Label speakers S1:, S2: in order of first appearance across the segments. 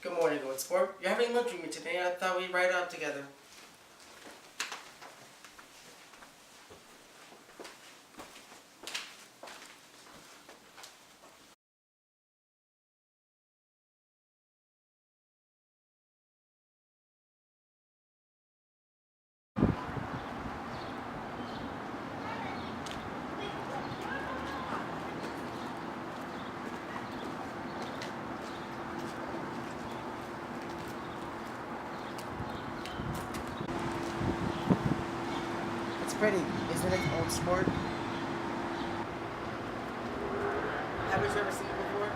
S1: Good morning, Goat Sport. You're having lunch with me today. I thought we'd ride out together. It's pretty, isn't it, Old Sport? Haven't you ever seen it before?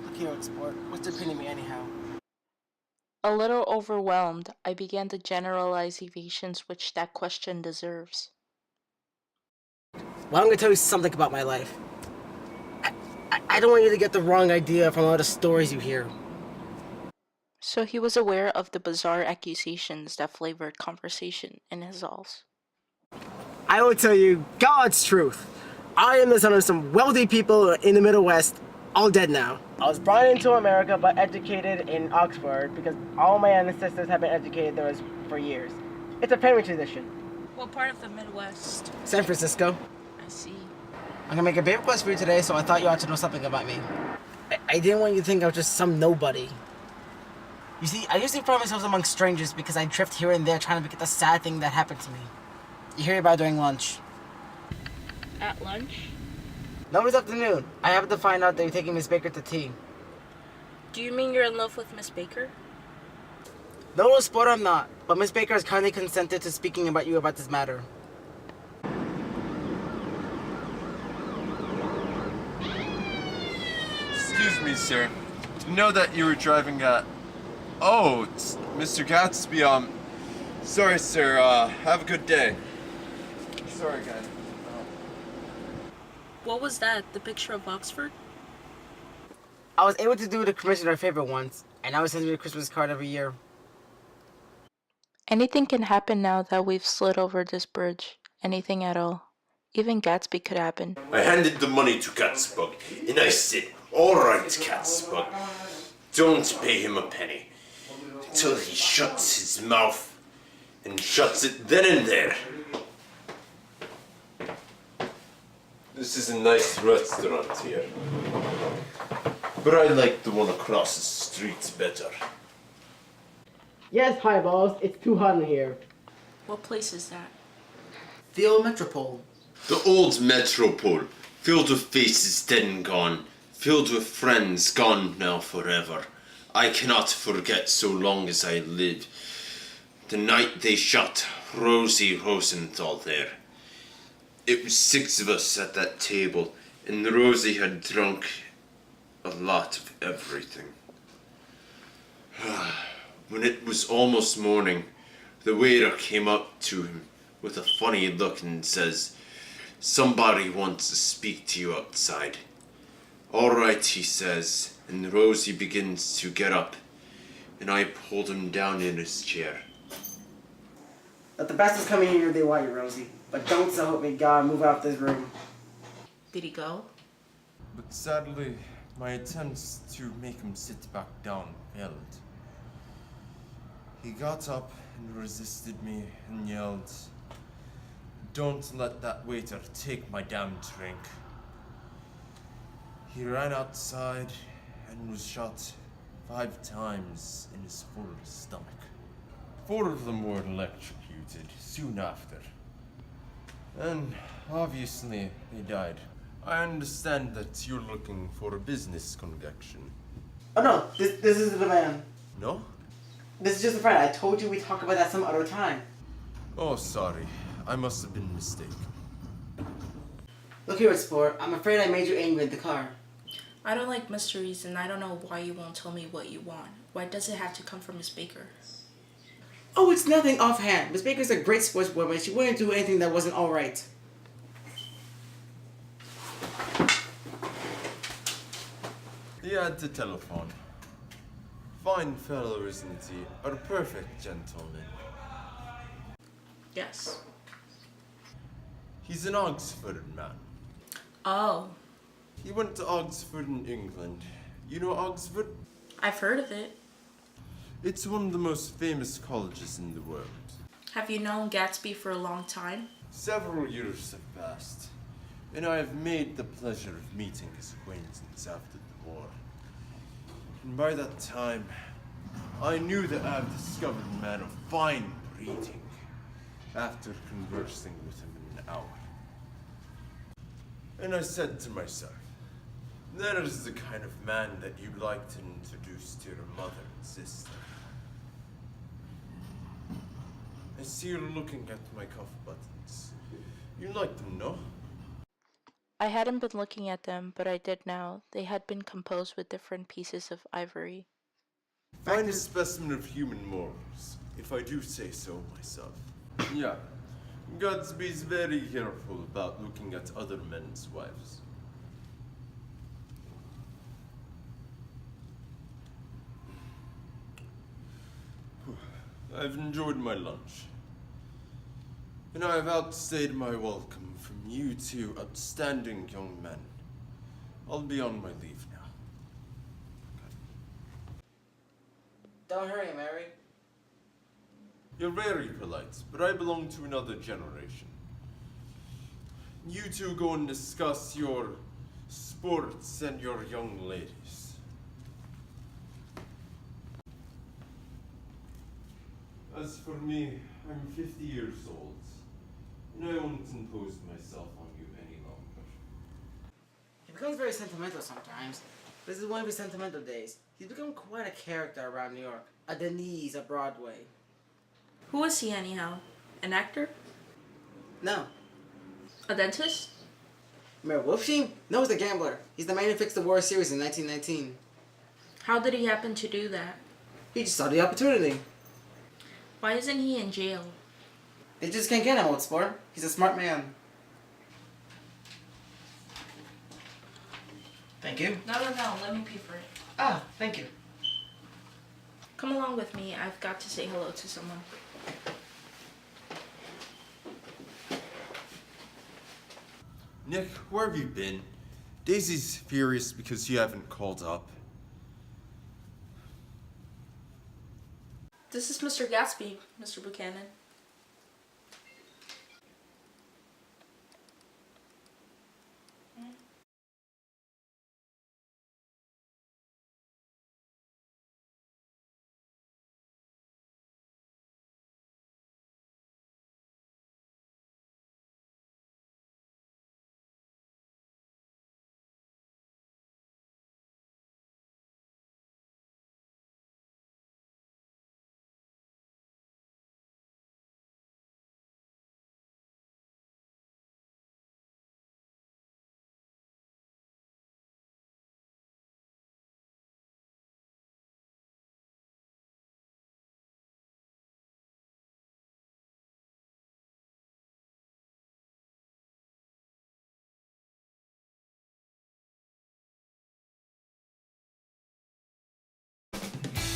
S1: Look here, Old Sport. What's the opinion of me anyhow?
S2: A little overwhelmed, I began the generalized evasions which that question deserves.
S1: Well, I'm gonna tell you something about my life. I don't want you to get the wrong idea from all the stories you hear.
S2: So he was aware of the bizarre accusations that flavored conversation in his halls.
S1: I will tell you God's truth. I am the son of some wealthy people in the Middle West, all dead now. I was brought into America but educated in Oxford because all my ancestors have been educated there for years. It's a family tradition.
S2: What part of the Midwest?
S1: San Francisco.
S2: I see.
S1: I'm gonna make a big request for you today, so I thought you ought to know something about me. I didn't want you to think I was just some nobody. You see, I usually find myself among strangers because I drift here and there trying to forget the sad thing that happened to me. You hear about it during lunch.
S2: At lunch?
S1: No, this afternoon. I happened to find out that you're taking Miss Baker to tea.
S2: Do you mean you're in love with Miss Baker?
S1: No, little sport, I'm not. But Miss Baker has kindly consented to speaking about you about this matter.
S3: Excuse me, sir. To know that you were driving at... Oh, it's Mr. Gatsby. Sorry, sir. Have a good day. Sorry, guys.
S2: What was that? The picture of Oxford?
S1: I was able to do the commissioner a favor once, and I was sending you a Christmas card every year.
S2: Anything can happen now that we've slid over this bridge. Anything at all. Even Gatsby could happen.
S4: I handed the money to Catsbug, and I said, "All right, Catsbug, don't pay him a penny until he shuts his mouth, and shuts it then and there." This is a nice restaurant here, but I like the one across the street better.
S1: Yes, hi, boss. It's too hot in here.
S2: What place is that?
S1: The old Metropole.
S4: The old metropole, filled with faces dead and gone, filled with friends gone now forever. I cannot forget so long as I live. The night they shot Rosie Rosenthal there. It was 6 of us at that table, and Rosie had drunk a lot of everything. When it was almost morning, the waiter came up to him with a funny look and says, "Somebody wants to speak to you outside." "All right," he says, and Rosie begins to get up, and I pulled him down in his chair.
S1: Let the best is coming here if they want you, Rosie. But don't so help me God move out this room.
S2: Did he go?
S3: But sadly, my attempts to make him sit back down failed. He got up and resisted me and yelled, "Don't let that waiter take my damn drink." He ran outside and was shot 5 times in his full stomach. 4 of them were electrocuted soon after. And obviously they died. I understand that you're looking for a business connection.
S1: Oh no, this isn't the man.
S3: No?
S1: This is just a friend. I told you we'd talk about that some other time.
S3: Oh, sorry. I must have been mistaken.
S1: Look here, Sport. I'm afraid I made you angry in the car.
S2: I don't like mysteries, and I don't know why you won't tell me what you want. Why does it have to come from Miss Baker?
S1: Oh, it's nothing offhand. Miss Baker's a great sportswoman. She wouldn't do anything that wasn't alright.
S3: He had the telephone. Fine fellow, isn't he? A perfect gentleman.
S2: Yes.
S3: He's an Oxford man.
S2: Oh,
S3: He went to Oxford in England. You know Oxford?
S2: I've heard of it.
S3: It's one of the most famous colleges in the world.
S2: Have you known Gatsby for a long time?
S3: Several years have passed, and I have made the pleasure of meeting his acquaintance after the war. And by that time, I knew that I have discovered a man of fine breeding after conversing with him in an hour. And I said to myself, that is the kind of man that you'd like to introduce to your mother and sister. I see you're looking at my cuff buttons. You like them, no?
S2: I hadn't been looking at them, but I did now. They had been composed with different pieces of ivory.
S3: Fine a specimen of human morals, if I do say so myself. Yeah, Gatsby's very careful about looking at other men's wives. I've enjoyed my lunch. And I have outstayed my welcome from you two outstanding young men. I'll be on my leave now.
S1: Don't hurry, Mary.
S3: You're very polite, but I belong to another generation. You two go and discuss your sports and your young ladies. As for me, I'm 50 years old, and I won't impose myself on you any longer.
S1: He becomes very sentimental sometimes. This is one of his sentimental days. He's become quite a character around New York. A Denise of Broadway.
S2: Who is he anyhow? An actor?
S1: No.
S2: A dentist?
S1: Mayor Wolfsheim? No, he's a gambler. He's the man who fixed the World Series in 1919.
S2: How did he happen to do that?
S1: He just saw the opportunity.
S2: Why isn't he in jail?
S1: They just can't get him, old sport. He's a smart man. Thank you.
S2: No, let me pay for it.
S1: Ah, thank you.
S2: Come along with me. I've got to say hello to someone.
S3: Nick, where have you been? Daisy's furious because you haven't called up.
S2: This is Mr. Gatsby, Mr. Buchanan.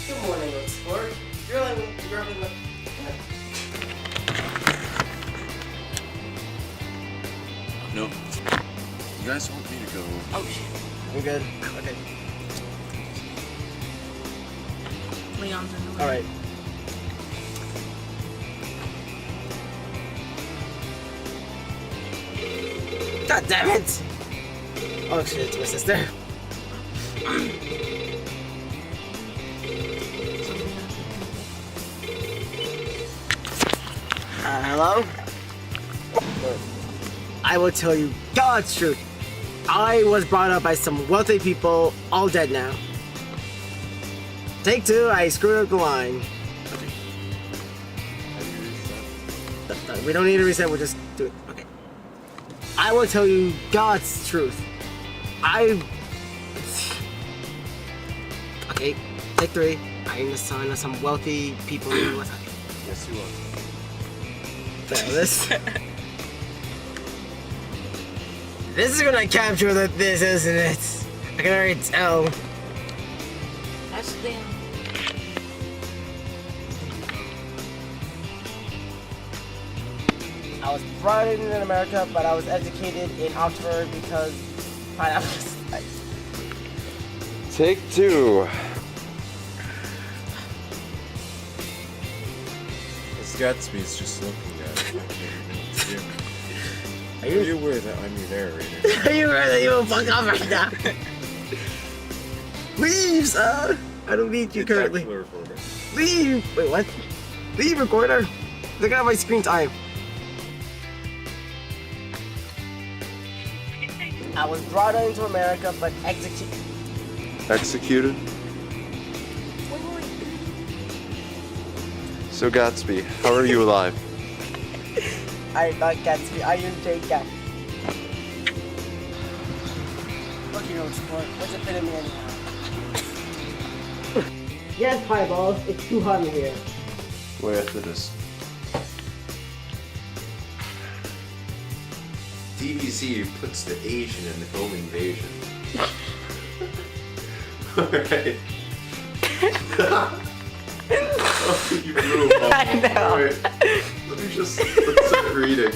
S1: Good morning, old sport. You're having what?
S3: No. You guys want me to go?
S1: Oh, shit. I'm good. Okay.
S2: Leon's in the way.
S1: Alright. God damn it! Oh shit, it's my sister. Hello? I will tell you God's truth. I was brought up by some wealthy people, all dead now. Take two, I screwed up the line. We don't need to reset, we'll just do it. Okay. I will tell you God's truth. Okay, take three. I'm the son of some wealthy people in the West.
S3: Yes, you are.
S1: This. This is gonna capture this, isn't it? I can already tell.
S2: That's the thing.
S1: I was brought in America, but I was educated in Oxford because pineapple is nice.
S3: Take 2. This Gatsby's just looking at it. I can't even know what to do. Are you aware that I'm your narrator?
S1: Are you ready that you will fuck off right now? Leave, sir! I don't need you
S3: It's
S1: currently.
S3: actually a recorder.
S1: Leave! Wait, what? Leave, recorder! Look at my screen time. I was brought into America, but executed.
S3: Executed? So Gatsby, how are you alive?
S1: I am not Gatsby, I am Jay Gatsby. Fuck your own sport. What's it fit in me anyhow? Yes, Pieballs, it's too hot in here.
S3: Wait after this.
S4: DBZ puts the Asian in the home invasion. Alright. Oh, you blew up.
S1: I know.
S4: Alright. Let's start reading.